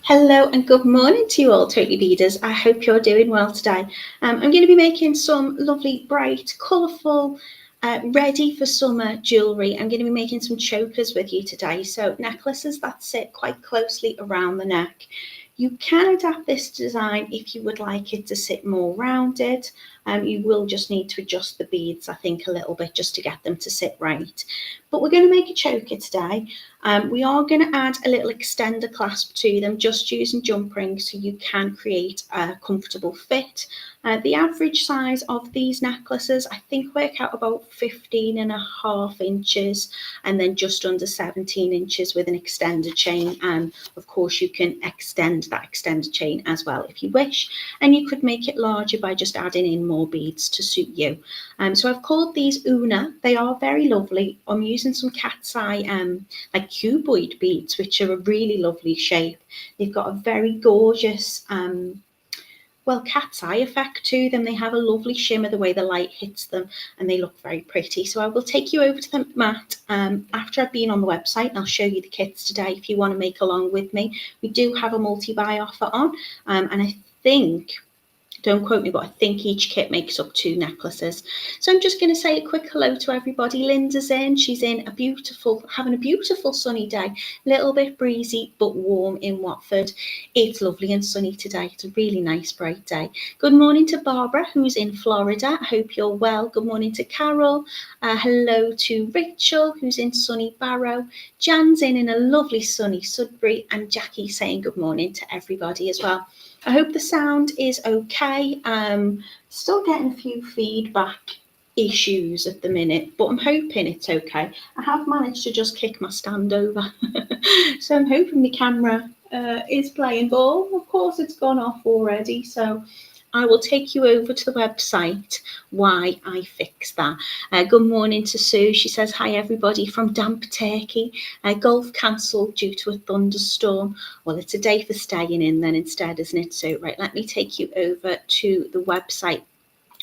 Hello and good morning to you all, Totally Beaders. I hope you're doing well today. I'm going to be making some lovely, bright, colourful, ready for summer jewellery. I'm going to be making some chokers with you today. So necklaces that sit quite closely around the neck. You can adapt this design if you would like it to sit more rounded. You will just need to adjust the beads, I think, a little bit just to get them to sit right. But we're going to make a choker today. We are going to add a little extender clasp to them, just using jump rings so you can create a comfortable fit. The average size of these necklaces, I think, work out about 15.5 inches and then just under 17 inches with an extended chain. And of course, you can extend that extended chain as well if you wish. And you could make it larger by just adding in more beads to suit you. So I've called these Oonagh. They are very lovely. I'm using some Cateye like cuboid beads, which are a really lovely shape. They've got a very gorgeous cat's eye effect to them. They have a lovely shimmer the way the light hits them, and they look very pretty. So I will take you over to the mat after I've been on the website, and I'll show you the kits today if you want to make along with me. We do have a multi-buy offer on, and I think, don't quote me, but I think each kit makes up 2 necklaces. So I'm just going to say a quick hello to everybody. Linda's in. She's in having a beautiful sunny day. A little bit breezy, but warm in Watford. It's lovely and sunny today. It's a really nice, bright day. Good morning to Barbara, who's in Florida. I hope you're well. Good morning to Carol. Hello to Rachel, who's in sunny Barrow. Jan's in a lovely sunny Sudbury. And Jackie saying good morning to everybody as well. I hope the sound is okay. Still getting a few feedback issues at the minute, but I'm hoping it's okay. I have managed to just kick my stand over. So I'm hoping the camera is playing ball. Of course, it's gone off already. So I will take you over to the website why I fixed that. Good morning to Sue. She says, hi everybody from damp Turkey. Golf cancelled due to a thunderstorm. Well, it's a day for staying in then instead, isn't it? So, right, let me take you over to the website.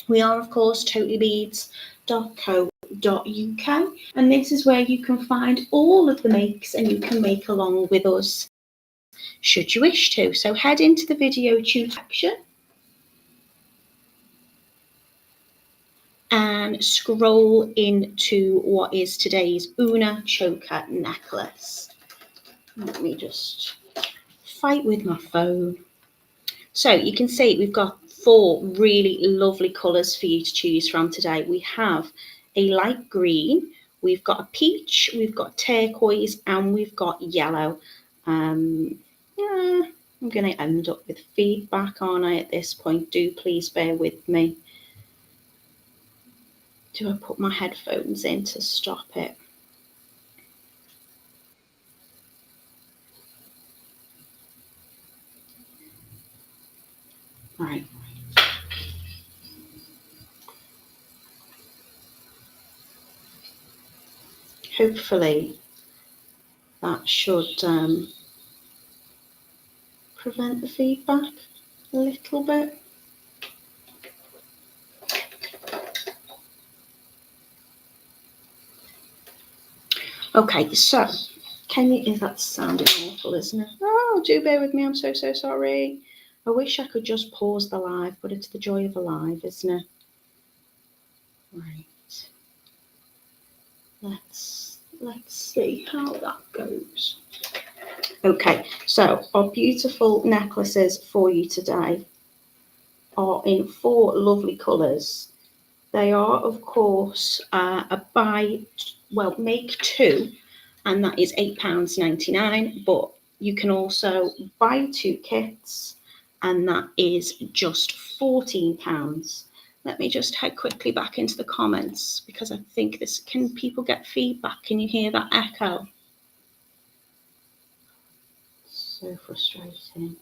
We are, of course, totallybeads.co.uk, and this is where you can find all of the makes and you can make along with us should you wish to. So head into the video tube section and scroll into what is today's Oonagh choker necklace. Let me just fight with my phone. So you can see we've got 4 really lovely colours for you to choose from today. We have a light green, we've got a peach, we've got turquoise, and we've got yellow. I'm going to end up with feedback, aren't I, at this point? Do please bear with me. Do I put my headphones in to stop it? Right. Hopefully that should prevent the feedback a little bit. Okay, so that's sounding awful, isn't it? Oh, do bear with me, I'm so sorry. I wish I could just pause the live, but it's the joy of a live, isn't it? Right. Let's see how that goes. Okay, so our beautiful necklaces for you today are in 4 lovely colours. They are, of course, make 2, and that is £8.99, but you can also buy 2 kits, and that is just £14. Let me just head quickly back into the comments, because I think can people get feedback? Can you hear that echo? So frustrating.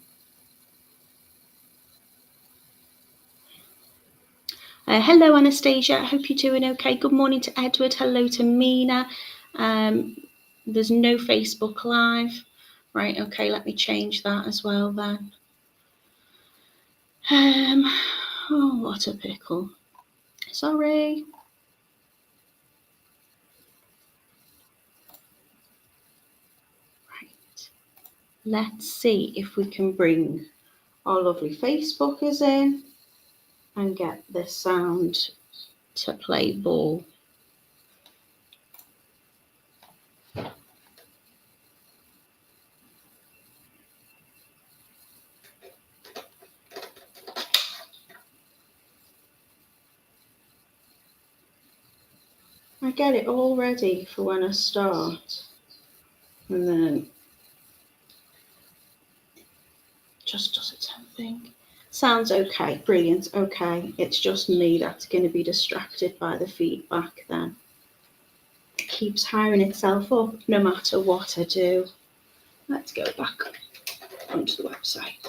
Hello, Anastasia. I hope you're doing okay. Good morning to Edward. Hello to Mina. There's no Facebook Live. Right, okay, let me change that as well then. Oh, what a pickle. Sorry. Right. Let's see if we can bring our lovely Facebookers in and get the sound to play ball. I get it all ready for when I start, and then just does its own thing. Sounds okay, brilliant, okay. It's just me that's going to be distracted by the feedback then. It keeps hiring itself up no matter what I do. Let's go back onto the website.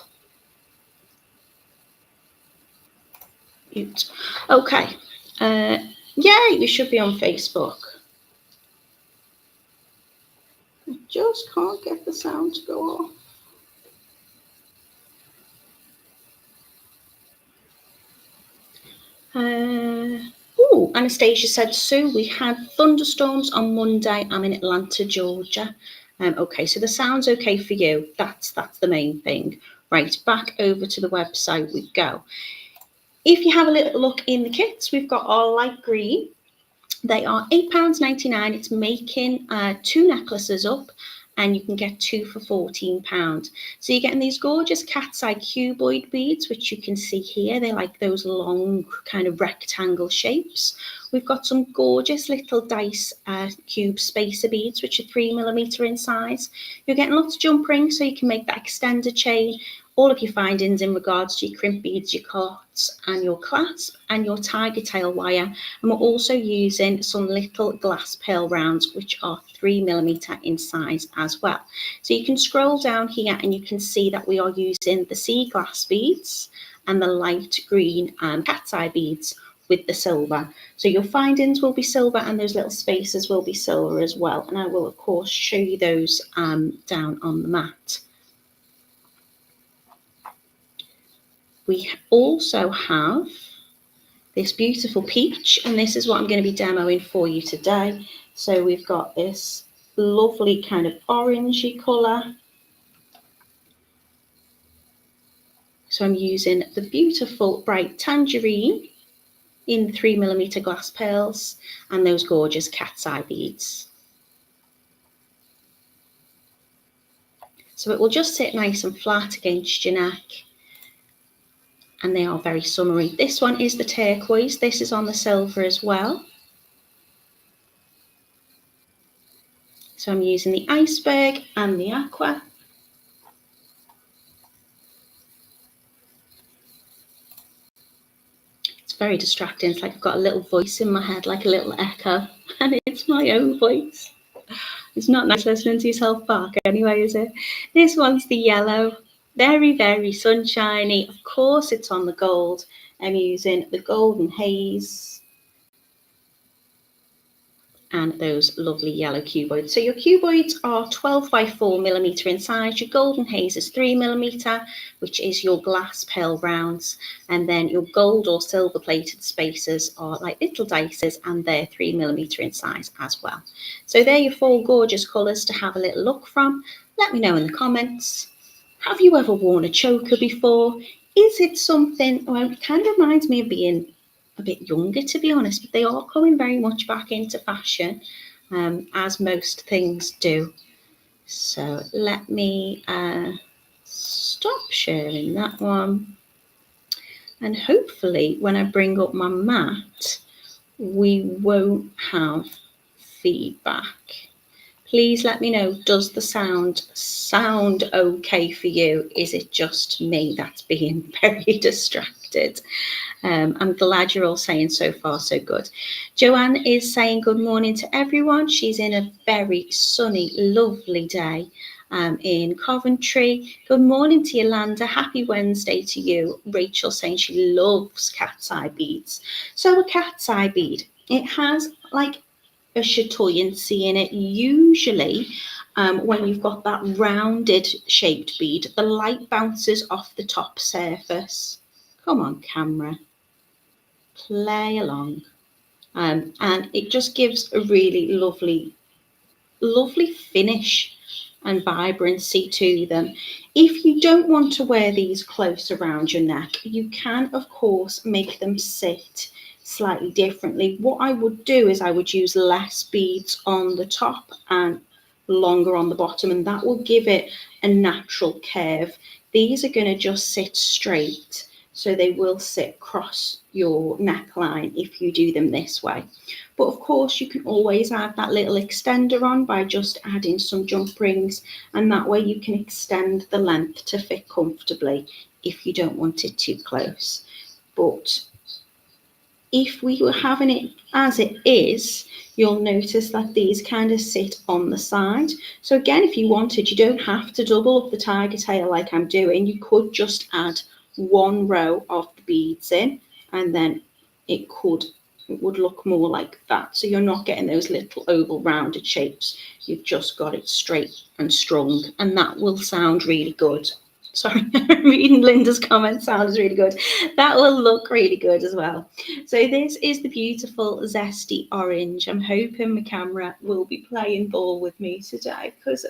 Mute. Okay. Yay, we should be on Facebook. I just can't get the sound to go off. Anastasia said, Sue, we had thunderstorms on Monday. I'm in Atlanta, Georgia. Okay, so the sound's okay for you. That's the main thing. Right, back over to the website we go. If you have a little look in the kits, we've got our light green. They are £8.99. It's making 2 necklaces up, and you can get 2 for £14. So you're getting these gorgeous cat's eye cuboid beads, which you can see here. They're like those long kind of rectangle shapes. We've got some gorgeous little dice cube spacer beads, which are 3mm in size. You're getting lots of jump rings, so you can make that extended chain. All of your findings in regards to your crimp beads, your carts, and your clasp, and your Tigertail wire. And we're also using some little glass pearl rounds, which are 3mm in size as well. So you can scroll down here and you can see that we are using the sea glass beads and the light green cat's eye beads with the silver. So your findings will be silver, and those little spaces will be silver as well. And I will, of course, show you those down on the mat. We also have this beautiful peach, and this is what I'm going to be demoing for you today. So we've got this lovely kind of orangey colour. So I'm using the beautiful bright tangerine in 3mm glass pearls and those gorgeous cat's eye beads. So it will just sit nice and flat against your neck, and they are very summery. This one is the turquoise. This is on the silver as well. So I'm using the iceberg and the aqua. It's very distracting. It's like I've got a little voice in my head, like a little echo, and it's my own voice. It's not nice listening to yourself back anyway, is it? This one's the yellow. Very, very sunshiny. Of course, it's on the gold. I'm using the golden haze and those lovely yellow cuboids. So your cuboids are 12 by 4mm in size. Your golden haze is 3mm, which is your glass pearl rounds. And then your gold or silver plated spacers are like little dices, and they're 3mm in size as well. So they're your 4 gorgeous colours to have a little look from. Let me know in the comments. Have you ever worn a choker before? Is it something, well, it kind of reminds me of being a bit younger, to be honest, but they are coming very much back into fashion, as most things do. So let me stop sharing that one, and hopefully when I bring up my mat we won't have feedback. Please let me know, does the sound okay for you? Is it just me that's being very distracted? I'm glad you're all saying so far so good. Joanne is saying good morning to everyone. She's in a very sunny, lovely day in Coventry. Good morning to Yolanda. Happy Wednesday to you. Rachel saying she loves cat's eye beads. So a cat's eye bead, it has like a chatoyancy in it. Usually when you've got that rounded shaped bead, the light bounces off the top surface. Come on, camera. Play along. And it just gives a really lovely finish and vibrancy to them. If you don't want to wear these close around your neck, you can, of course, make them sit slightly differently. What I would do is I would use less beads on the top and longer on the bottom, and that will give it a natural curve. These are going to just sit straight, so they will sit across your neckline if you do them this way. But of course, you can always add that little extender on by just adding some jump rings, and that way you can extend the length to fit comfortably if you don't want it too close. But if we were having it as it is, you'll notice that these kind of sit on the side. So again, if you wanted, you don't have to double up the tiger tail like I'm doing. You could just add one row of the beads in, and then it would look more like that. So you're not getting those little oval rounded shapes. You've just got it straight and strong, and that will sound really good. Sorry, reading Linda's comment sounds really good. That will look really good as well. So this is the beautiful zesty orange. I'm hoping my camera will be playing ball with me today, because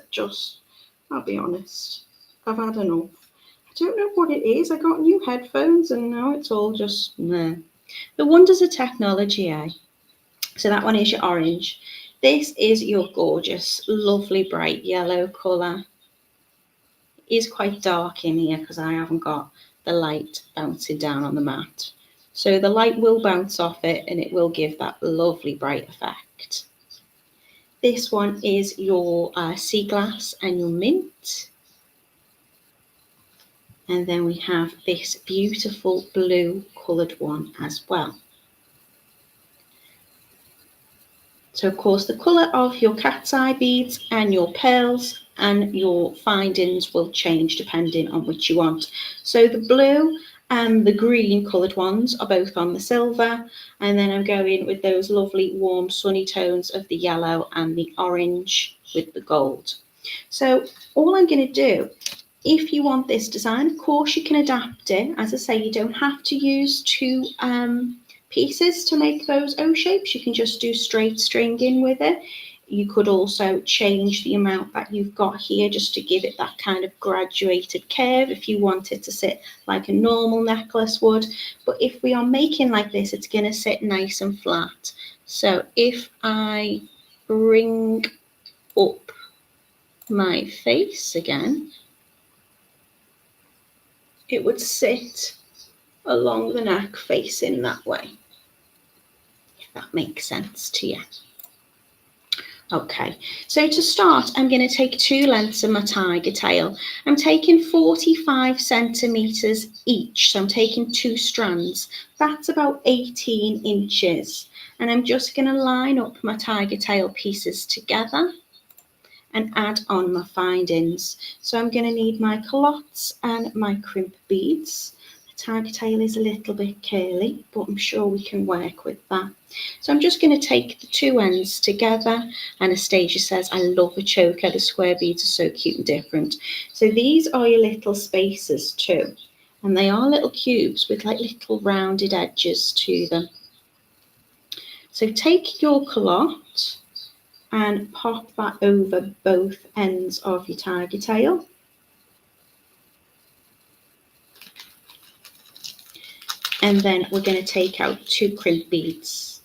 I'll be honest, I've had enough. I don't know what it is. I got new headphones and now it's all just meh. The wonders of technology, eh? So that one is your orange. This is your gorgeous, lovely, bright yellow colour. Is quite dark in here because I haven't got the light bouncing down on the mat. So the light will bounce off it and it will give that lovely bright effect. This one is your sea glass and your mint. And then we have this beautiful blue coloured one as well. So of course the colour of your cat's eye beads and your pearls and your findings will change depending on which you want. So the blue and the green coloured ones are both on the silver, and then I'm going with those lovely warm sunny tones of the yellow and the orange with the gold. So all I'm going to do, if you want this design, of course you can adapt it. As I say, you don't have to use two pieces to make those O shapes. You can just do straight stringing with it. You could also change the amount that you've got here just to give it that kind of graduated curve if you want it to sit like a normal necklace would. But if we are making like this, it's going to sit nice and flat. So if I bring up my face again, it would sit along the neck facing that way. That makes sense to you. Okay, so to start, I'm going to take two lengths of my tiger tail. I'm taking 45 centimetres each, so I'm taking two strands. That's about 18 inches. And I'm just going to line up my tiger tail pieces together and add on my findings. So I'm going to need my culottes and my crimp beads. Tiger tail is a little bit curly, but I'm sure we can work with that. So I'm just going to take the two ends together. Anastasia says, I love a choker. The square beads are so cute and different. So these are your little spacers too. And they are little cubes with like little rounded edges to them. So take your culotte and pop that over both ends of your tiger tail. And then we're going to take out two crimp beads.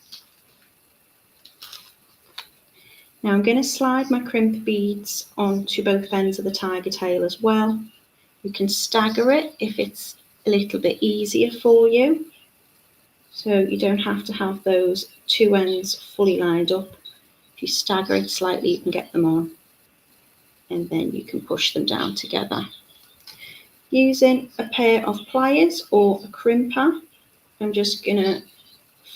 Now I'm going to slide my crimp beads onto both ends of the tiger tail as well. You can stagger it if it's a little bit easier for you. So you don't have to have those two ends fully lined up. If you stagger it slightly, you can get them on. And then you can push them down together. Using a pair of pliers or a crimper, I'm just going to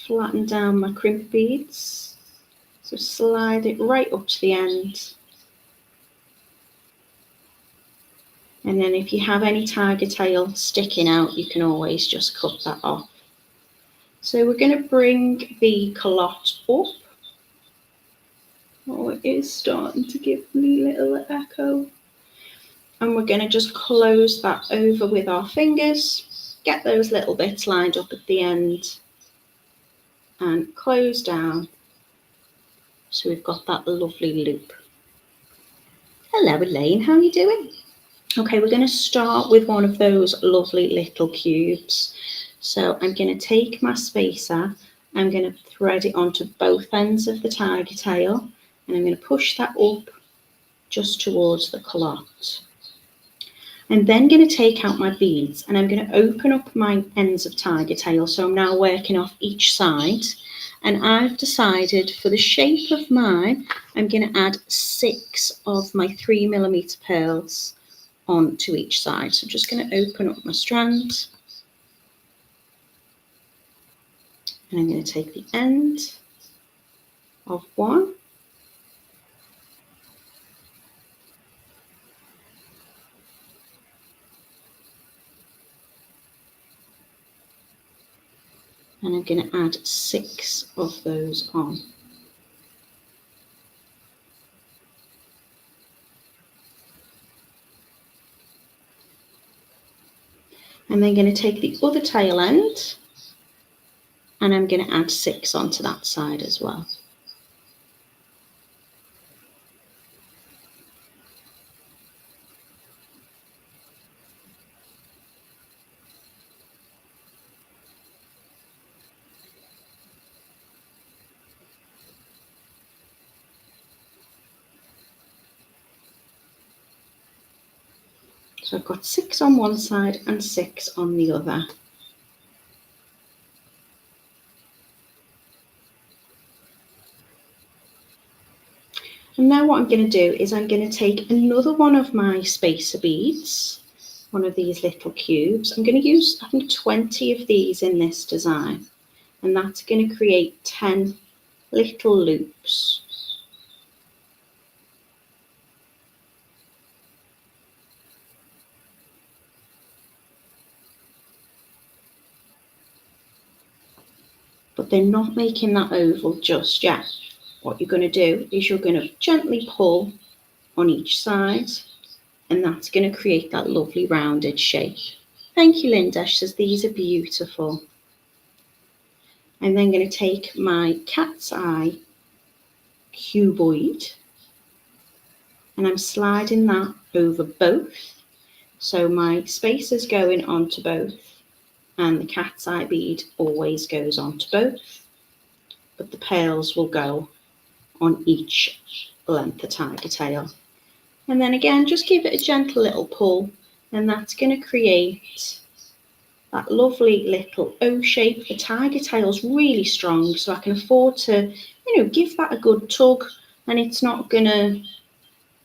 flatten down my crimp beads. So slide it right up to the end. And then if you have any tiger tail sticking out, you can always just cut that off. So we're going to bring the culotte up. Oh, it is starting to give me a little echo. And we're going to just close that over with our fingers. Get those little bits lined up at the end. And close down. So we've got that lovely loop. Hello Elaine, how are you doing? Okay, we're going to start with one of those lovely little cubes. So I'm going to take my spacer, I'm going to thread it onto both ends of the tiger tail, and I'm going to push that up just towards the culotte. I'm then going to take out my beads and I'm going to open up my ends of tiger tail. So I'm now working off each side, and I've decided for the shape of mine, I'm going to add 6 of my 3mm pearls onto each side. So I'm just going to open up my strand, and I'm going to take the end of one, and I'm going to add 6 of those on. I'm then going to take the other tail end and I'm going to add 6 onto that side as well. So I've got 6 on one side and 6 on the other. And now what I'm going to do is I'm going to take another one of my spacer beads, one of these little cubes. I'm going to use, I think, 20 of these in this design, and that's going to create 10 little loops. But they're not making that oval just yet. What you're going to do is you're going to gently pull on each side, and that's going to create that lovely rounded shape. Thank you, Linda. She says these are beautiful. I'm then going to take my cat's eye cuboid and I'm sliding that over both. So my spacer's going onto both, and the cat's eye bead always goes onto both, but the pearls will go on each length of tiger tail. And then again, just give it a gentle little pull, and that's going to create that lovely little O shape. The tiger tail's really strong, so I can afford to, give that a good tug, and it's not going to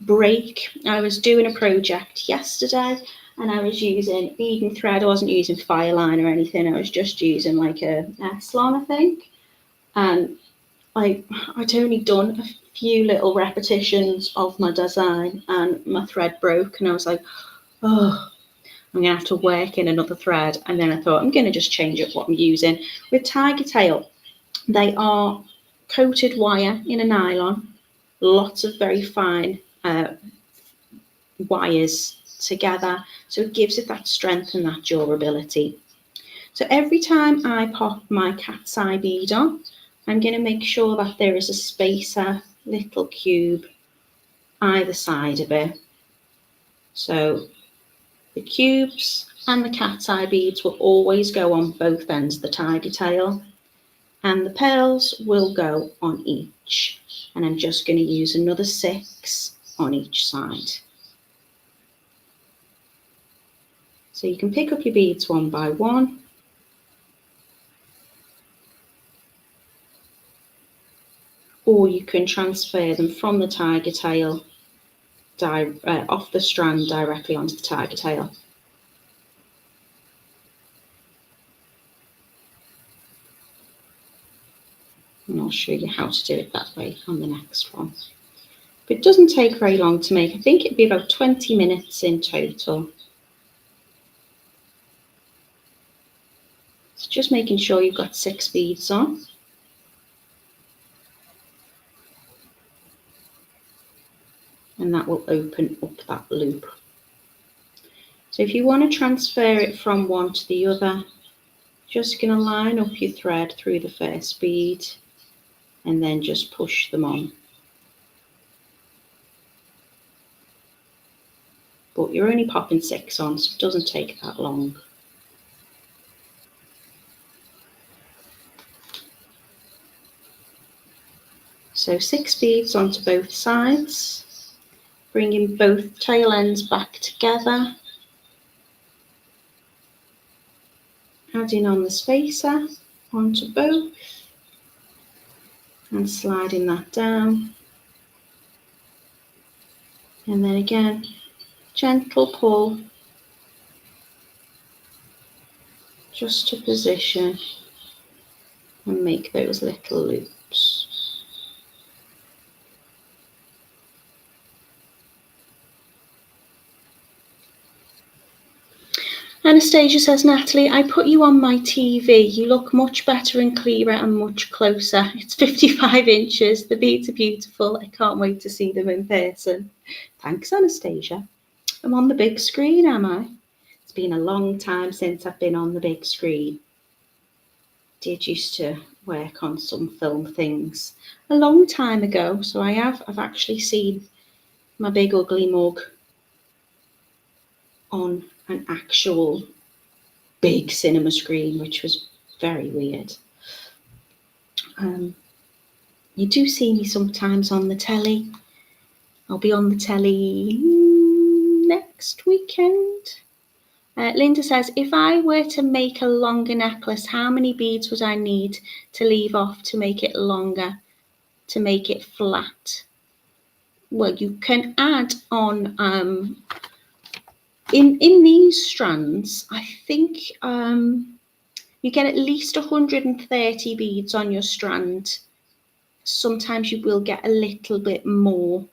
break. I was doing a project yesterday, and I was using bead and thread. I wasn't using fire line or anything. I was just using like a S-lon, I think. And I'd only done a few little repetitions of my design, and my thread broke, and I was like, oh, I'm going to have to work in another thread. And then I thought, I'm going to just change up what I'm using. With tiger tail, they are coated wire in a nylon, lots of very fine wires together, so it gives it that strength and that durability. So every time I pop my cat's eye bead on, I'm going to make sure that there is a spacer little cube either side of it. So the cubes and the cat's eye beads will always go on both ends of the tiger tail, and the pearls will go on each. And I'm just going to use another 6 on each side. So you can pick up your beads one by one. Or you can transfer them from the tiger tail off the strand directly onto the tiger tail. And I'll show you how to do it that way on the next one. But it doesn't take very long to make. I think it'd be about 20 minutes in total. So just making sure you've got 6 beads on. And that will open up that loop. So if you want to transfer it from one to the other, just going to line up your thread through the first bead and then just push them on. but you're only popping 6 on, so it doesn't take that long. So 6 beads onto both sides, bringing both tail ends back together, adding on the spacer onto both and sliding that down, and then again gentle pull just to position and make those little loops. Anastasia says, Natalie, I put you on my TV. You look much better and clearer and much closer. It's 55 inches. The beads are beautiful. I can't wait to see them in person. Thanks, Anastasia. I'm on the big screen, am I? It's been a long time since I've been on the big screen. Did used to work on some film things a long time ago, so I've actually seen my big ugly mug on an actual big cinema screen, which was very weird. You do see me sometimes on the telly. I'll be on the telly next weekend. Linda says, if I were to make a longer necklace, how many beads would I need to leave off to make it longer, to make it flat? Well, you can add on, in these strands, I think you get at least 130 beads on your strand. Sometimes you will get a little bit more,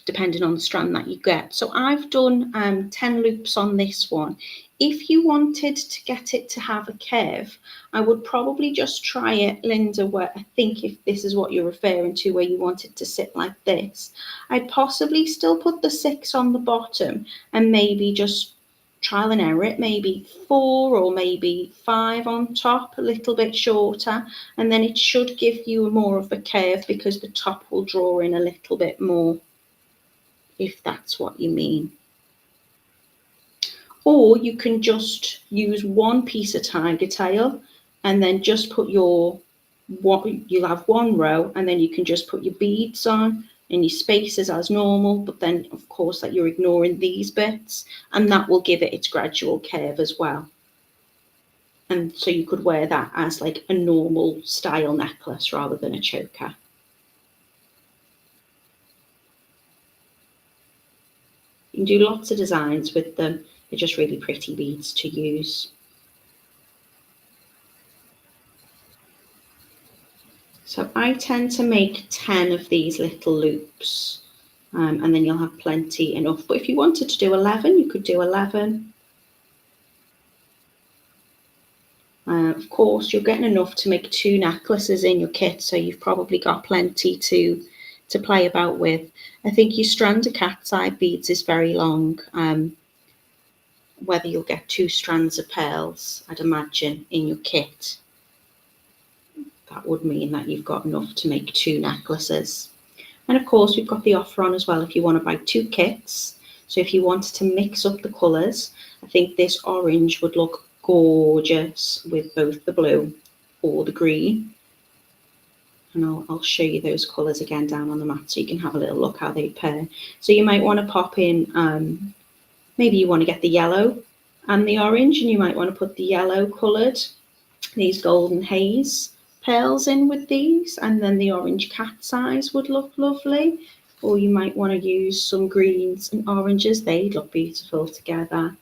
depending on the strand that you get. So I've done 10 loops on this one. If you wanted to get it to have a curve, I would probably just try it, Linda, where I think if this is what you're referring to, where you want it to sit like this, I'd possibly still put the 6 on the bottom and maybe just trial and error it, maybe 4 or maybe 5 on top, a little bit shorter, and then it should give you more of a curve because the top will draw in a little bit more, if that's what you mean. Or you can just use one piece of Tigertail and then just put you'll have one row, and then you can just put your beads on and your spacers as normal, but then of course that you're ignoring these bits, and that will give it its gradual curve as well. And so you could wear that as like a normal style necklace rather than a choker. You can do lots of designs with them. They're just really pretty beads to use. So I tend to make 10 of these little loops, and then you'll have plenty enough. But if you wanted to do 11, you could do 11. Of course, you're getting enough to make 2 necklaces in your kit, so you've probably got plenty to play about with. I think your strand of cat's eye beads is very long. Whether you'll get 2 strands of pearls, I'd imagine, in your kit, that would mean that you've got enough to make 2 necklaces. And of course, we've got the offer on as well if you want to buy 2 kits. So if you wanted to mix up the colours, I think this orange would look gorgeous with both the blue or the green. And I'll show you those colours again down on the mat so you can have a little look how they pair. So you might want to pop in, maybe you want to get the yellow and the orange, and you might want to put the yellow coloured, these golden haze pearls in with these, and then the orange cat's eyes would look lovely. Or you might want to use some greens and oranges, they'd look beautiful together.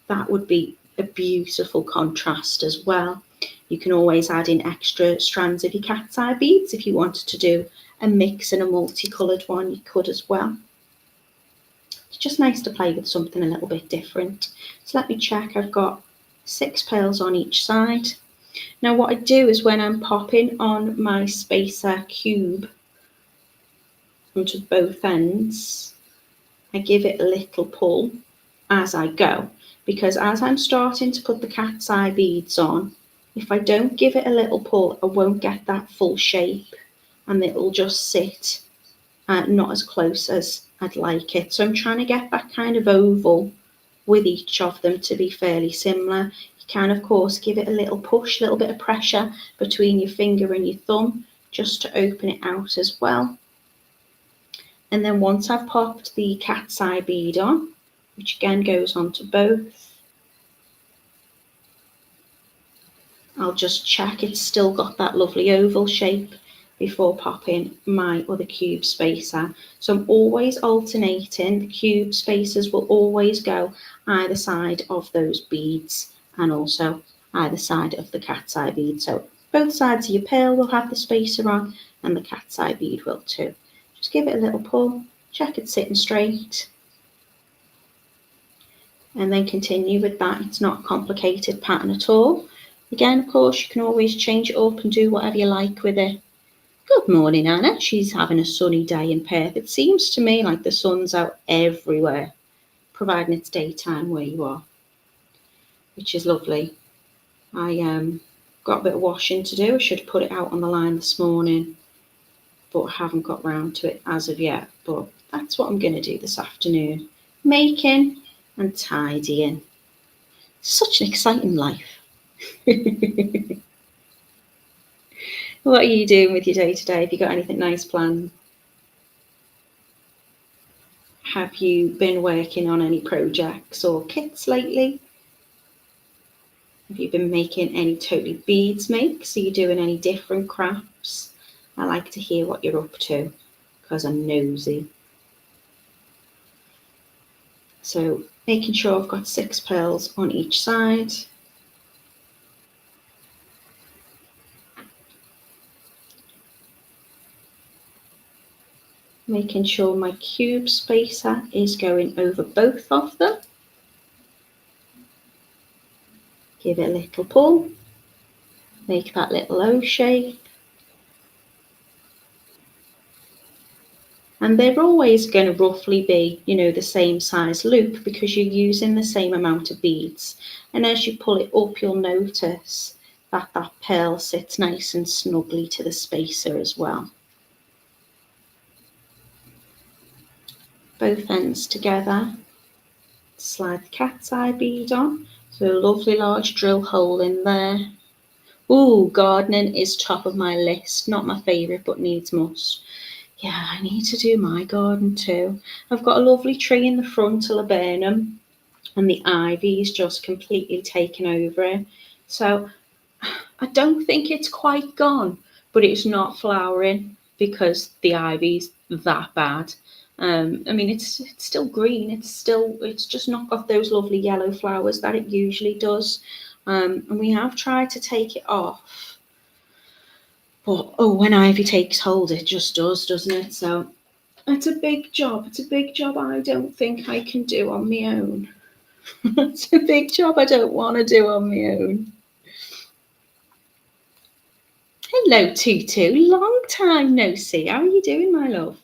That would be a beautiful contrast as well. You can always add in extra strands of your cat's eye beads. If you wanted to do a mix and a multicoloured one, you could as well. It's just nice to play with something a little bit different. So let me check, I've got 6 pearls on each side. Now what I do is when I'm popping on my spacer cube onto both ends, I give it a little pull as I go, because as I'm starting to put the cat's eye beads on, if I don't give it a little pull, I won't get that full shape, and it'll just sit not as close as I'd like it. So I'm trying to get that kind of oval with each of them to be fairly similar. You can, of course, give it a little push, a little bit of pressure between your finger and your thumb just to open it out as well. And then once I've popped the cat's eye bead on, which again goes onto both, I'll just check it's still got that lovely oval shape before popping my other cube spacer. So I'm always alternating. The cube spacers will always go either side of those beads and also either side of the cat's eye bead. So both sides of your pearl will have the spacer on and the cat's eye bead will too. Just give it a little pull, check it's sitting straight, and then continue with that. It's not a complicated pattern at all. Again, of course, you can always change it up and do whatever you like with it. Good morning, Anna. She's having a sunny day in Perth. It seems to me like the sun's out everywhere, providing it's daytime where you are, which is lovely. I got a bit of washing to do. I should have put it out on the line this morning, but I haven't got round to it as of yet. But that's what I'm going to do this afternoon, making and tidying. Such an exciting life. What are you doing with your day today? Have you got anything nice planned? Have you been working on any projects or kits lately? Have you been making any totally beads makes? Are you doing any different crafts? I like to hear what you're up to because I'm nosy. So making sure I've got 6 pearls on each side. Making sure my cube spacer is going over both of them. Give it a little pull. Make that little O shape. And they're always going to roughly be, the same size loop because you're using the same amount of beads. And as you pull it up, you'll notice that that pearl sits nice and snugly to the spacer as well. Both ends together. Slide the cat's eye bead on. So a lovely large drill hole in there. Ooh, gardening is top of my list. Not my favourite, but needs must. Yeah, I need to do my garden too. I've got a lovely tree in the front, a laburnum, and the ivy's just completely taken over it. So I don't think it's quite gone, but it's not flowering because the ivy's that bad. I mean, it's still green. It's just not got those lovely yellow flowers that it usually does. And we have tried to take it off. But, when ivy takes hold, it just does, doesn't it? So it's a big job. It's a big job I don't think I can do on my own. It's a big job I don't want to do on my own. Hello, Tutu. Long time no see. How are you doing, my love?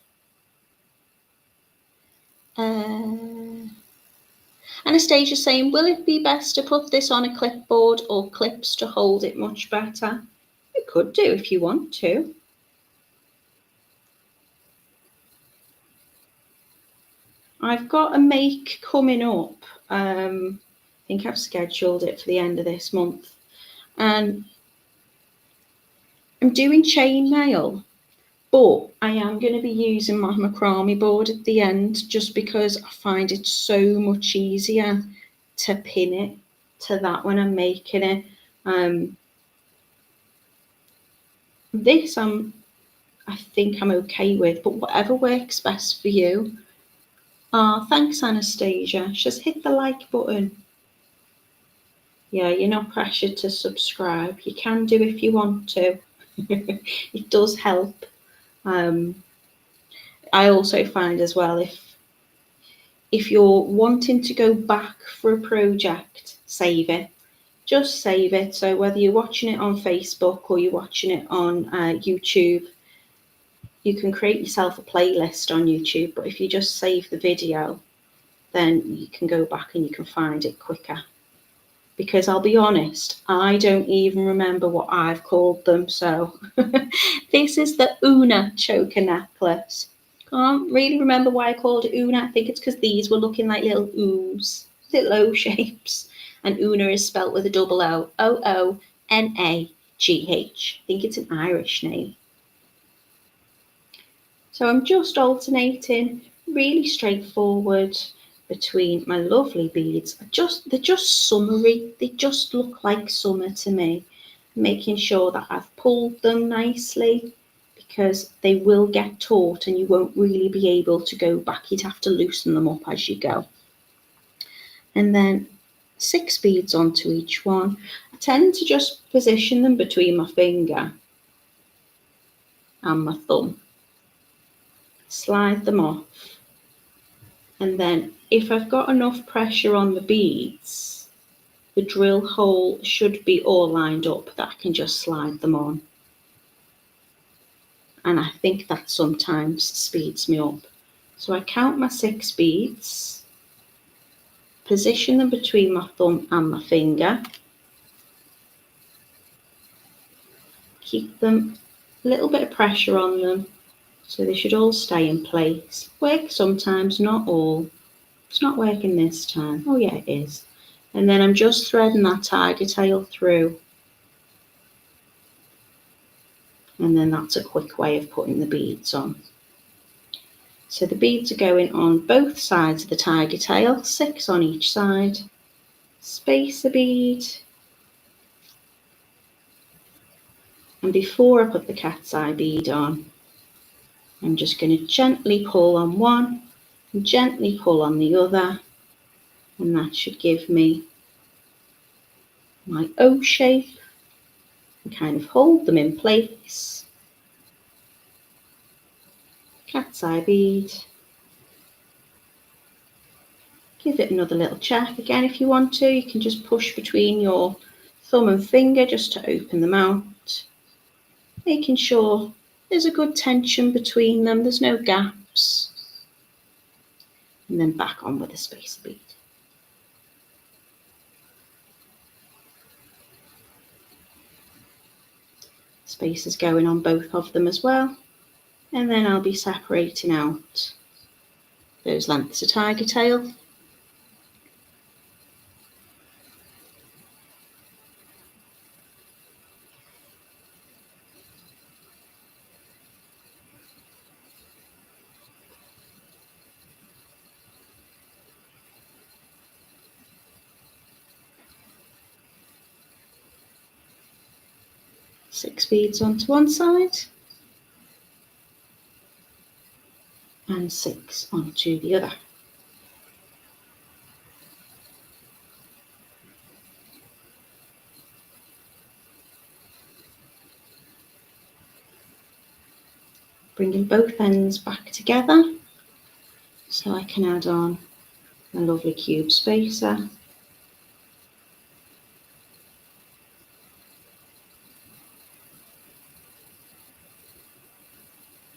Anastasia's saying, will it be best to put this on a clipboard or clips to hold it much better? You could do if you want to. I've got a make coming up. I think I've scheduled it for the end of this month. And I'm doing chainmail, but I am going to be using my macrame board at the end just because I find it so much easier to pin it to that when I'm making it. This I think I'm okay with, but whatever works best for you. Thanks, Anastasia. Just hit the like button. Yeah, you're not pressured to subscribe. You can do if you want to. It does help. I also find as well, if you're wanting to go back for a project, save it. Just save it. So whether you're watching it on Facebook or you're watching it on YouTube, you can create yourself a playlist on YouTube. But if you just save the video, then you can go back and you can find it quicker. Because I'll be honest, I don't even remember what I've called them. So this is the Oonagh choker necklace. Can't really remember why I called it Oonagh. I think it's because these were looking like little O's, little O shapes. And Oonagh is spelt with a double O, Oonagh. I think it's an Irish name. So I'm just alternating, really straightforward, between my lovely beads. They're just summery. They just look like summer to me. Making sure that I've pulled them nicely, because they will get taut and you won't really be able to go back. You'd have to loosen them up as you go. And then 6 beads onto each one. I tend to just position them between my finger and my thumb. Slide them off. And then if I've got enough pressure on the beads, the drill hole should be all lined up that I can just slide them on. And I think that sometimes speeds me up. So I count my 6 beads, position them between my thumb and my finger, keep them a little bit of pressure on them so they should all stay in place. Work sometimes, not all. It's not working this time. Oh yeah, it is. And then I'm just threading that tiger tail through. And then that's a quick way of putting the beads on. So the beads are going on both sides of the tiger tail, 6 on each side. Spacer bead. And before I put the cat's eye bead on, I'm just going to gently pull on one and gently pull on the other, and that should give me my O shape and kind of hold them in place. Cat's eye bead. Give it another little check. Again, if you want to, you can just push between your thumb and finger just to open them out, making sure there's a good tension between them, there's no gaps. And then back on with a spacer bead. Spacers going on both of them as well. And then I'll be separating out those lengths of tiger tail. Six beads onto one side and 6 onto the other. Bringing both ends back together so I can add on a lovely cube spacer.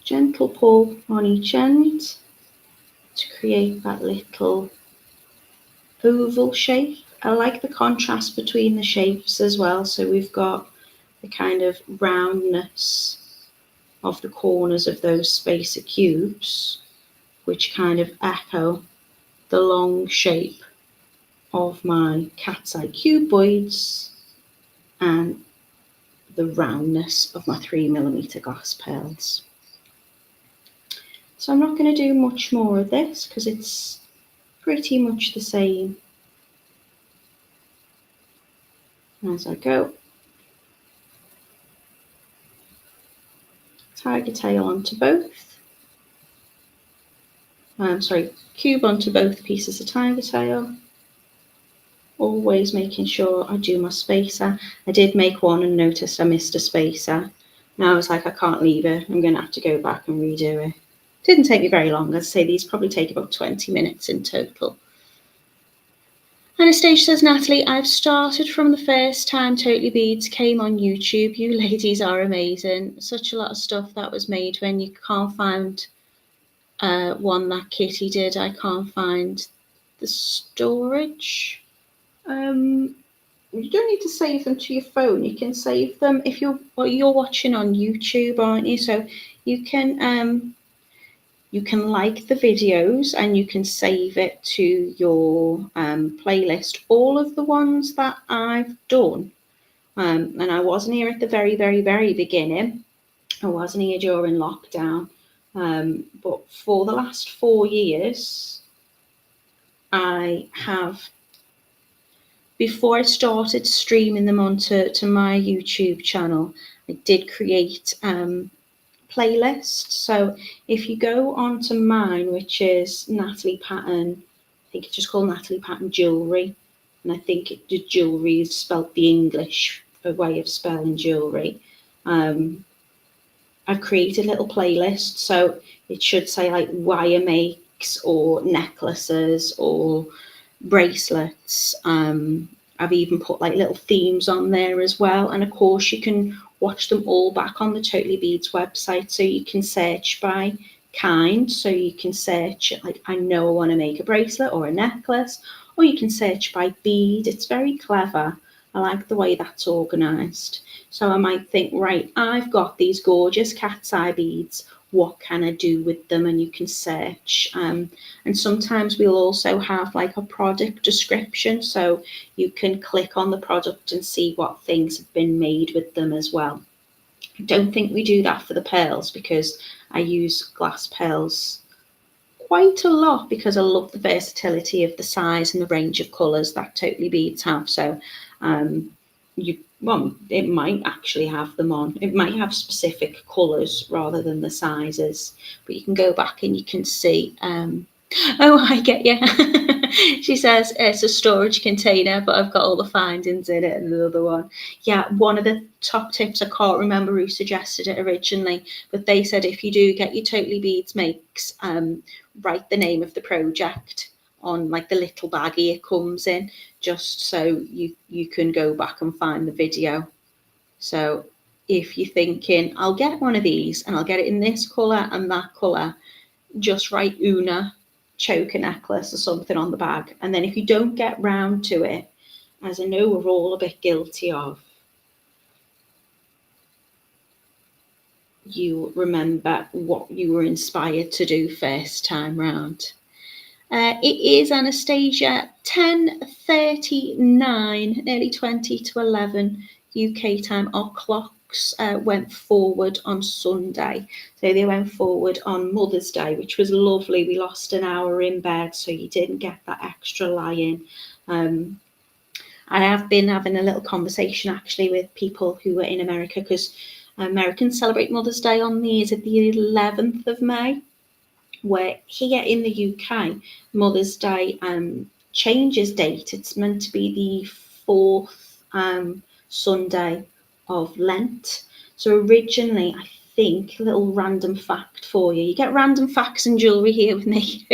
Gentle pull on each end to create that little oval shape. I like the contrast between the shapes as well, so we've got the kind of roundness of the corners of those spacer cubes, which kind of echo the long shape of my cat's eye cuboids and the roundness of my 3mm glass pearls. So I'm not going to do much more of this because it's pretty much the same as I go. Tiger tail onto both. Cube onto both pieces of tiger tail. Always making sure I do my spacer. I did make one and noticed I missed a spacer. Now I was like, I can't leave it. I'm going to have to go back and redo it. Didn't take me very long. As I say, these probably take about 20 minutes in total. Anastasia says, Natalie, I've started from the first time Totally Beads came on YouTube. You ladies are amazing. Such a lot of stuff that was made when you can't find one that Kitty did. I can't find the storage. You don't need to save them to your phone. You can save them if you're watching on YouTube, aren't you? So you can You can like the videos and you can save it to your playlist. All of the ones that I've done, and I wasn't here at the very, very, very beginning. I wasn't here during lockdown. But for the last 4 years, I have, before I started streaming them onto my YouTube channel, I did create playlists. So if you go onto mine, which is Natalie Patton, I think it's just called Natalie Patton Jewellery, and I think the jewellery is spelt the English way of spelling jewellery. I've created little playlists, so it should say like wire makes or necklaces or bracelets. I've even put like little themes on there as well, and of course you can watch them all back on the Totally Beads website. So you can search by kind, so you can search like, I know I want to make a bracelet or a necklace, or you can search by bead. It's very clever. I like the way that's organised. So I might think, right, I've got these gorgeous cat's eye beads. What can I do with them? And you can search. And sometimes we'll also have like a product description. So you can click on the product and see what things have been made with them as well. I don't think we do that for the pearls because I use glass pearls quite a lot because I love the versatility of the size and the range of colours that Totally Beads have. So it might actually have them on. It might have specific colours rather than the sizes, but you can go back and you can see. Oh, I get you. She says it's a storage container, but I've got all the findings in it. And the other one, yeah, one of the top tips, I can't remember who suggested it originally, but they said if you do get your Totally Beads makes, write the name of the project on like the little baggie it comes in, just so you can go back and find the video. So if you're thinking, I'll get one of these and I'll get it in this colour and that colour, just write Oonagh choker necklace or something on the bag. And then if you don't get round to it, as I know we're all a bit guilty of, you remember what you were inspired to do first time round. It is, Anastasia, 10:39, nearly 20 to 11 UK time. Our clocks went forward on Sunday. So they went forward on Mother's Day, which was lovely. We lost an hour in bed, so you didn't get that extra lie-in. I have been having a little conversation actually with people who are in America, because Americans celebrate Mother's Day on the 11th of May. Where here in the UK, Mother's Day changes date. It's meant to be the 4th Sunday of Lent. So originally, I think, a little random fact for you. You get random facts and jewellery here with me.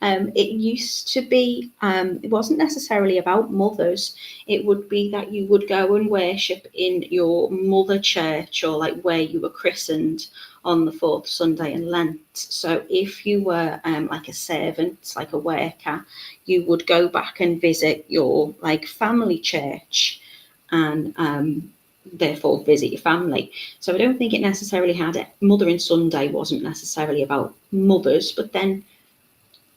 It used to be, it wasn't necessarily about mothers. It would be that you would go and worship in your mother church, or like where you were christened, on the 4th Sunday in Lent. So if you were like a servant, like a worker, you would go back and visit your like family church and therefore visit your family. So I don't think it necessarily had it. Mothering Sunday wasn't necessarily about mothers, but then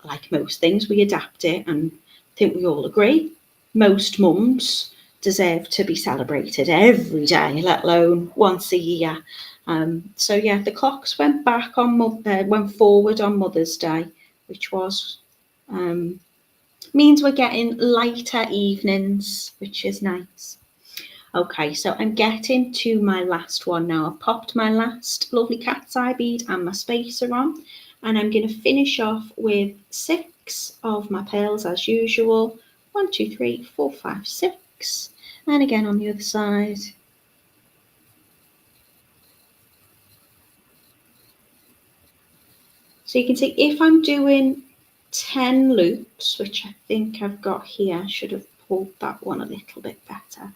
like most things, we adapt it, and I think we all agree most mums deserve to be celebrated every day, let alone once a year. So yeah, the clocks went back on went forward on Mother's Day, which was means we're getting lighter evenings, which is nice. Okay, so I'm getting to my last one now. I've popped my last lovely cat's eye bead and my spacer on, and I'm going to finish off with 6 of my pearls as usual. 1, 2, 3, 4, 5, 6, and again on the other side. So you can see if I'm doing 10 loops, which I think I've got here, I should have pulled that one a little bit better.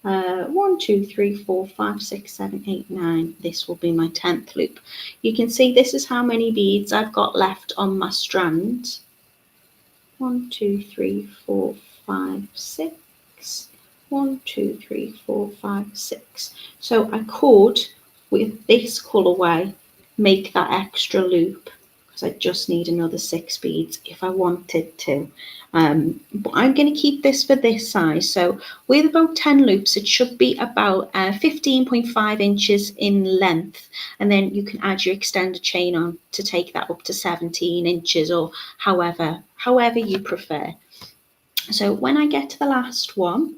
1, 2, 3, 4, 5, 6, 7, 8, 9. This will be my 10th loop. You can see this is how many beads I've got left on my strand. 1, 2, 3, 4, 5, 6. 1, 2, 3, 4, 5, 6. So I could, with this colourway, make that extra loop. because I just need another 6 beads if I wanted to. But I'm going to keep this for this size. So with about 10 loops, it should be about 15.5 inches in length. And then you can add your extender chain on to take that up to 17 inches or however you prefer. So when I get to the last one,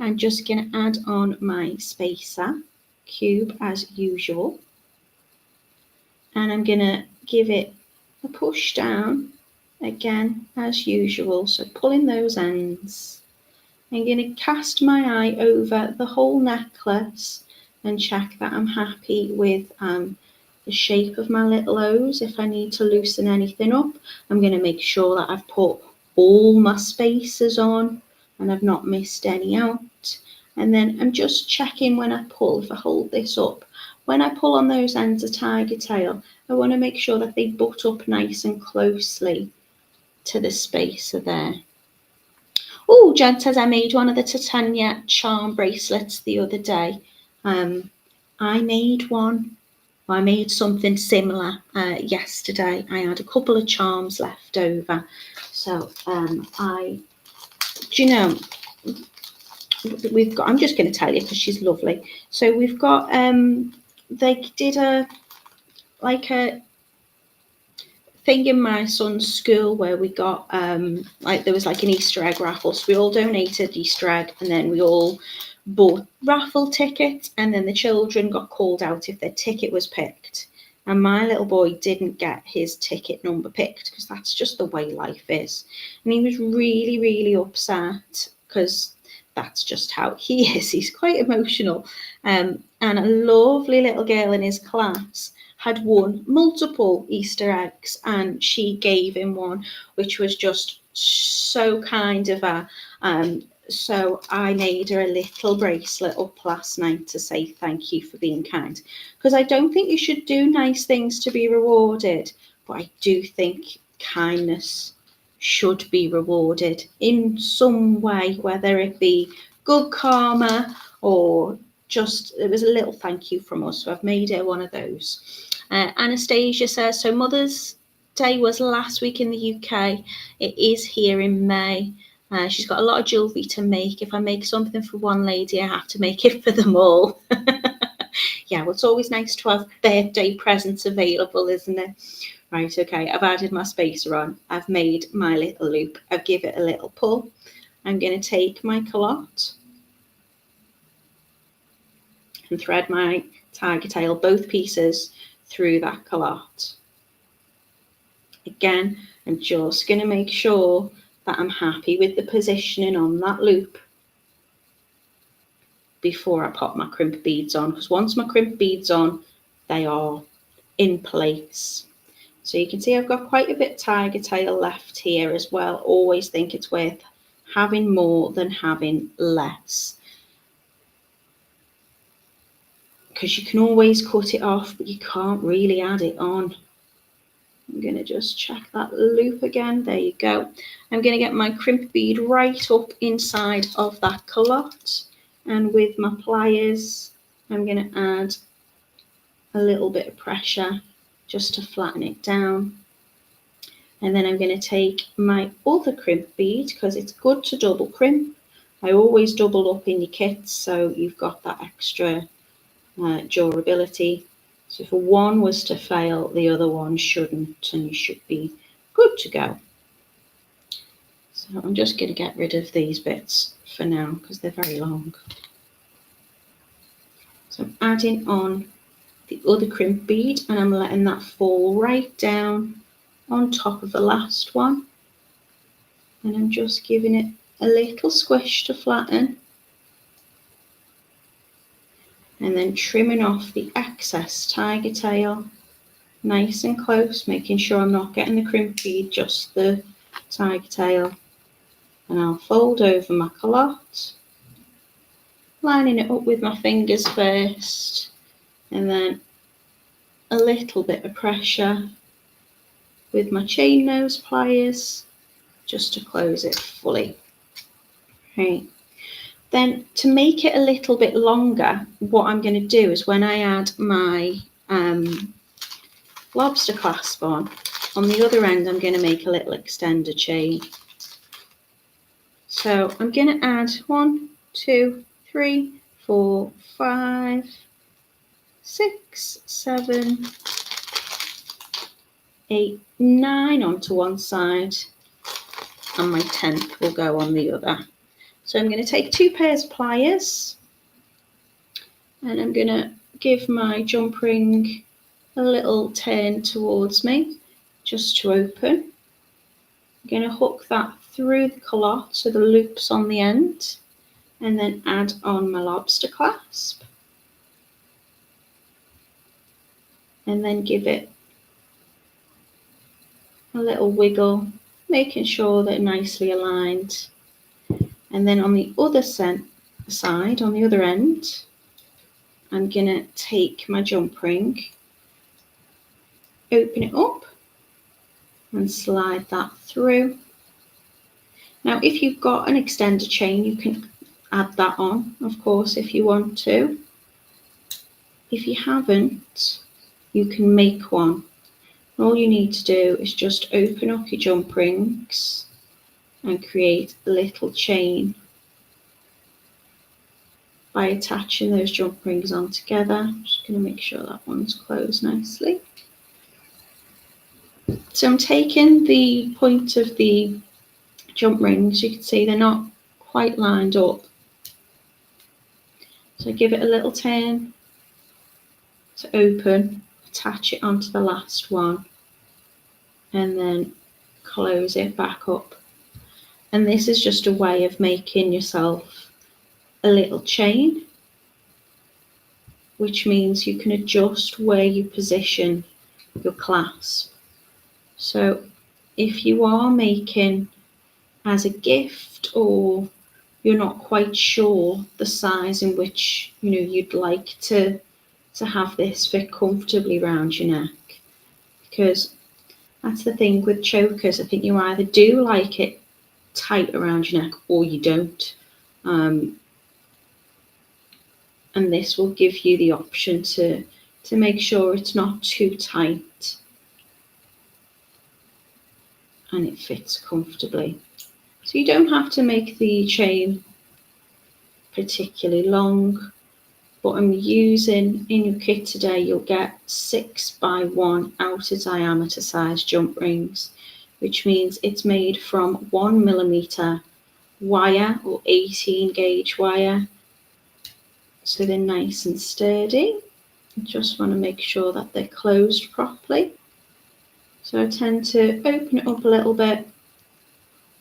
I'm just going to add on my spacer cube as usual. And I'm going to give it a push down again as usual, so pulling those ends. I'm going to cast my eye over the whole necklace and check that I'm happy with the shape of my little O's. If I need to loosen anything up, I'm going to make sure that I've put all my spacers on and I've not missed any out. And then I'm just checking when I pull, if I hold this up, when I pull on those ends of Tigertail, I want to make sure that they butt up nice and closely to the spacer there. Oh, Jen says I made one of the Titania charm bracelets the other day. I made one. I made something similar yesterday. I had a couple of charms left over. So do you know, we've got, I'm just going to tell you because she's lovely. So we've got, they did a thing in my son's school where we got, there was like an Easter egg raffle. So we all donated Easter egg and then we all bought raffle tickets, and then the children got called out if their ticket was picked. And my little boy didn't get his ticket number picked because that's just the way life is. And he was really, really upset because that's just how he is. He's quite emotional. And a lovely little girl in his class had won multiple Easter eggs, and she gave him one, which was just so kind of her. So I made her a little bracelet up last night to say thank you for being kind. Because I don't think you should do nice things to be rewarded, but I do think kindness should be rewarded in some way, whether it be good karma or just, it was a little thank you from us. So I've made her one of those. Anastasia says, so Mother's Day was last week in the UK. It is here in May. She's got a lot of jewellery to make. If I make something for one lady, I have to make it for them all. Yeah, well, it's always nice to have birthday presents available, isn't it? Right, okay, I've added my spacer on. I've made my little loop. I've given it a little pull. I'm going to take my culotte and thread my Tigertail, both pieces, through that culotte. Again, I'm just going to make sure that I'm happy with the positioning on that loop before I pop my crimp beads on, because once my crimp beads on, they are in place. So you can see I've got quite a bit Tigertail left here as well. Always think it's worth having more than having less, because you can always cut it off, but you can't really add it on. I'm going to just check that loop again. There you go. I'm going to get my crimp bead right up inside of that culotte, and with my pliers I'm going to add a little bit of pressure just to flatten it down. And then I'm going to take my other crimp bead, because it's good to double crimp. I always double up in your kits so you've got that extra durability. So if one was to fail, the other one shouldn't, and you should be good to go. So I'm just going to get rid of these bits for now because they're very long. So I'm adding on the other crimp bead and I'm letting that fall right down on top of the last one. And I'm just giving it a little squish to flatten. And then trimming off the excess Tigertail nice and close, making sure I'm not getting the crimp bead, just the Tigertail. And I'll fold over my culotte, lining it up with my fingers first, and then a little bit of pressure with my chain nose pliers just to close it fully. Right. Then to make it a little bit longer, what I'm going to do is when I add my lobster clasp on, on the other end, I'm going to make a little extender chain. So I'm going to add 1, 2, 3, 4, 5, 6, 7, 8, 9 onto one side, and my 10th will go on the other. So I'm going to take 2 pairs of pliers, and I'm going to give my jump ring a little turn towards me, just to open. I'm going to hook that through the culotte, so the loop's on the end, and then add on my lobster clasp, and then give it a little wiggle, making sure they're nicely aligned. And then on the other side, on the other end, I'm going to take my jump ring, open it up, and slide that through. Now, if you've got an extender chain, you can add that on, of course, if you want to. If you haven't, you can make one. All you need to do is just open up your jump rings and create a little chain by attaching those jump rings on together. I'm just going to make sure that one's closed nicely. So I'm taking the point of the jump rings, you can see they're not quite lined up. So give it a little turn to open, attach it onto the last one, and then close it back up. And this is just a way of making yourself a little chain, which means you can adjust where you position your clasp. So if you are making as a gift, or you're not quite sure the size in which you'd like to have this fit comfortably around your neck, because that's the thing with chokers, I think you either do like it tight around your neck or you don't, and this will give you the option to make sure it's not too tight and it fits comfortably. So you don't have to make the chain particularly long, but I'm using in your kit today, you'll get 6x1 outer diameter size jump rings, which means it's made from 1mm wire or 18 gauge wire. So they're nice and sturdy. I just want to make sure that they're closed properly. So I tend to open it up a little bit,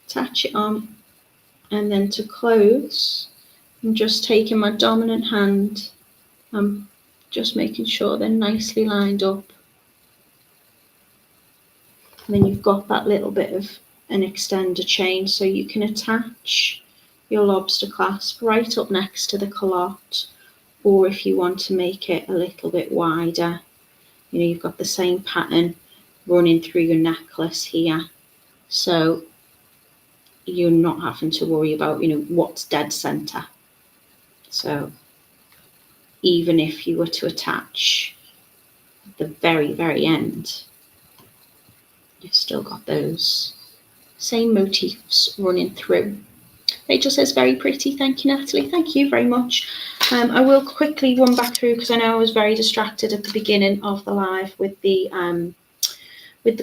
attach it on, and then to close, I'm just taking my dominant hand, I'm just making sure they're nicely lined up. And then you've got that little bit of an extender chain, so you can attach your lobster clasp right up next to the culotte, or if you want to make it a little bit wider, you've got the same pattern running through your necklace here, so you're not having to worry about what's dead center. So even if you were to attach at the very, very end, you've still got those same motifs running through. Rachel says, very pretty. Thank you, Natalie. Thank you very much. I will quickly run back through, because I know I was very distracted at the beginning of the live with the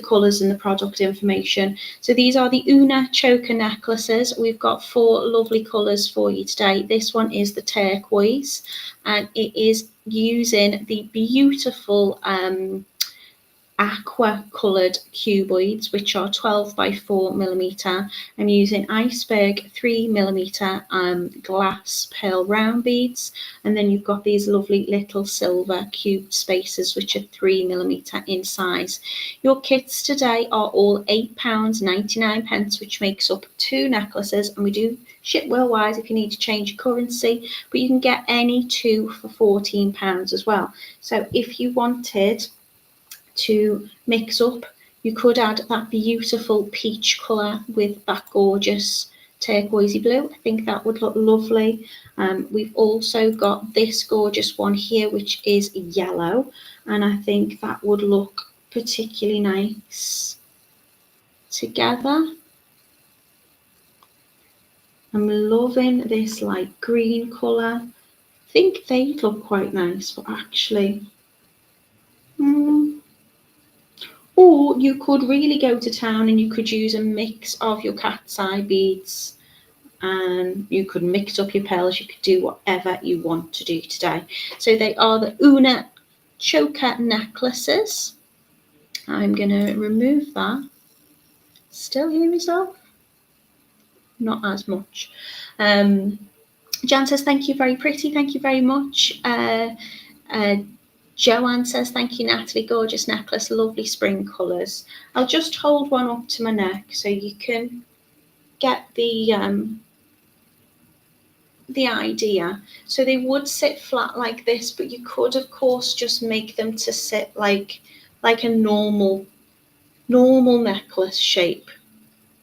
colours and the product information. So these are the Oonagh choker necklaces. We've got 4 lovely colours for you today. This one is the turquoise, and it is using the beautiful aqua coloured cuboids, which are 12x4mm. I'm using iceberg 3mm glass pearl round beads, and then you've got these lovely little silver cubed spaces, which are 3mm in size. Your kits today are all £8.99, which makes up 2 necklaces, and we do ship worldwide if you need to change your currency, but you can get any 2 for £14 as well. So if you wanted to mix up, you could add that beautiful peach colour with that gorgeous turquoisey blue. I think that would look lovely. We've also got this gorgeous one here, which is yellow, and I think that would look particularly nice together. I'm loving this like green colour. I think they'd look quite nice, but actually, or you could really go to town and you could use a mix of your cat's eye beads, and you could mix up your pearls. You could do whatever you want to do today. So they are the Oonagh choker necklaces. I'm going to remove that. Still hear myself? Not as much. Jan says, thank you, very pretty. Thank you very much. Joanne says, thank you, Natalie. Gorgeous necklace, lovely spring colours. I'll just hold one up to my neck so you can get the idea. So they would sit flat like this, but you could, of course, just make them to sit like a normal necklace shape,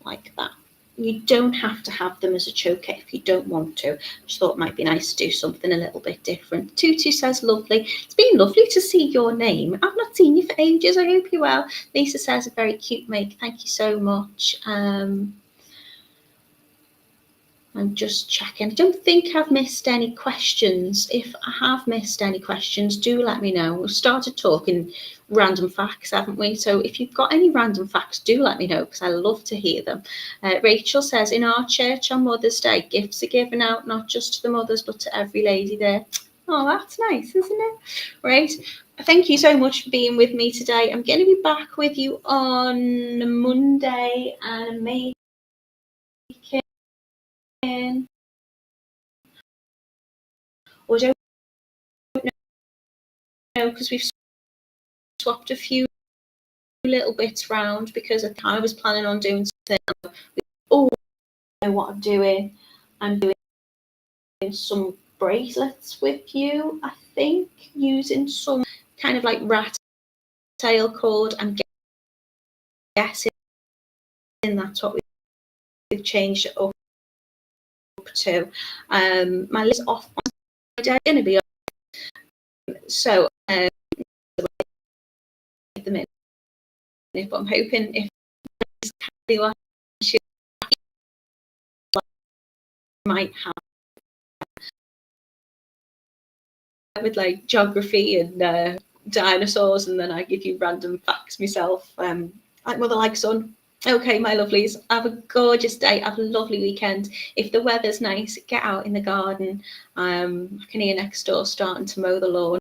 like that. You don't have to have them as a choker if you don't want to. Just thought it might be nice to do something a little bit different. Tutu says, lovely. It's been lovely to see your name. I've not seen you for ages. I hope you're well. Lisa says, a very cute make. Thank you so much. I'm just checking. I don't think I've missed any questions. If I have missed any questions, do let me know. We've started talking random facts, haven't we? So if you've got any random facts, do let me know, because I love to hear them. Rachel says, in our church on Mother's Day, gifts are given out not just to the mothers, but to every lady there. Oh, that's nice, isn't it? Right. Thank you so much for being with me today. I'm going to be back with you on Monday and making, or don't know, because we've swapped a few little bits round, because I was planning on doing something. Oh, I know what I'm doing. I'm doing some bracelets with you, I think, using some kind of like rat tail cord. I'm guessing that's what we've changed it up to. My list off on Friday, going to be on. So at the minute, but I'm hoping if I might have with like geography and dinosaurs, and then I give you random facts myself, like mother like son. Okay, my lovelies, have a gorgeous day, have a lovely weekend. If the weather's nice, get out in the garden. I can hear next door starting to mow the lawn.